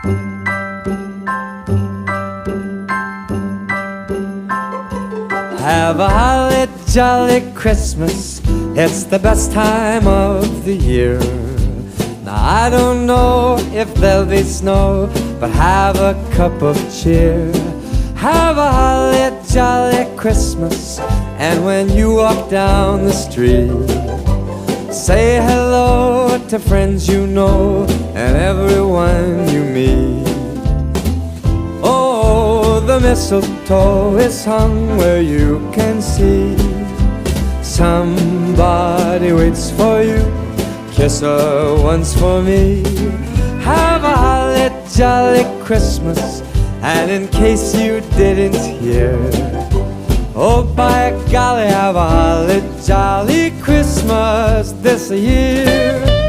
Have a holly jolly Christmas, it's the best time of the year. Now I don't know if there'll be snow, but have a cup of cheer. Have a holly jolly Christmas, and when you walk down the street, say hello to friends you know and everyone you meet. Oh, the mistletoe is hung where you can see. Somebody waits for you, kiss her once for me. Have a holly jolly Christmas, and in case you didn't hear, oh by golly, have a holly jolly Christmas this year.